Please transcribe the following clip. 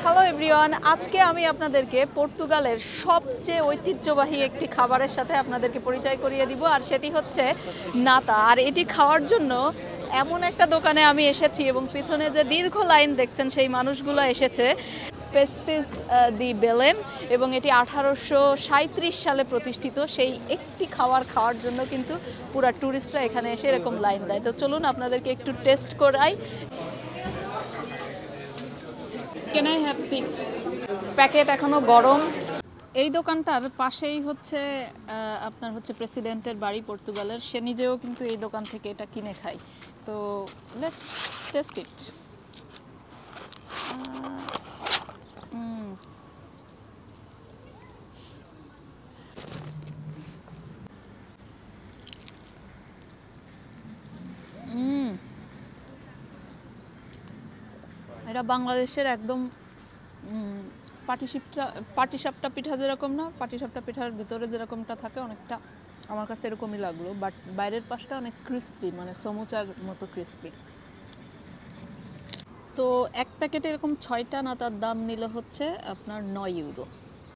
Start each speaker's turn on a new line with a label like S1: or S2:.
S1: Hello everyone, আজকে আমি আপনাদেরকে পর্তুগালের সবচেয়ে ঐতিহ্যবাহী একটি খাবারের সাথে আপনাদেরকে পরিচয় করিয়ে দিব, আর সেটি হচ্ছে নাতা। আর এটি খাওয়ার জন্য এমন একটা দোকানে আমি এসেছি এবং পিছনে যে দীর্ঘ লাইন দেখছেন সেই মানুষগুলো এসেছে পেস্তিস দি বেলেম, এবং এটি 1837 সালে প্রতিষ্ঠিত। সেই একটি খাওয়ার জন্য কিন্তু পুরা ট্যুরিস্টরা এখানে এসে এরকম লাইন দেয়। তো চলুন আপনাদেরকে একটু টেস্ট করাই।
S2: Can I have 6?
S1: প্যাকেট এখনো গরম। এই দোকানটার পাশেই হচ্ছে আপনার হচ্ছে প্রেসিডেন্টের বাড়ি পর্তুগালের। সে নিজেও কিন্তু এই দোকান থেকে এটা কিনে খায়। তো লেটস টেস্ট ইট। এটা বাংলাদেশের একদম পাটিসাপটা পিঠা যেরকম না, পাটিসাপটা পিঠার ভিতরে যেরকমটা থাকে অনেকটা আমার কাছে এরকমই লাগলো, বাট বাইরের পাশটা অনেক ক্রিস্পি, মানে সমুচার মতো ক্রিস্পি। তো এক প্যাকেটে এরকম 6টা নাতার দাম নিল হচ্ছে আপনার 9 ইউরো।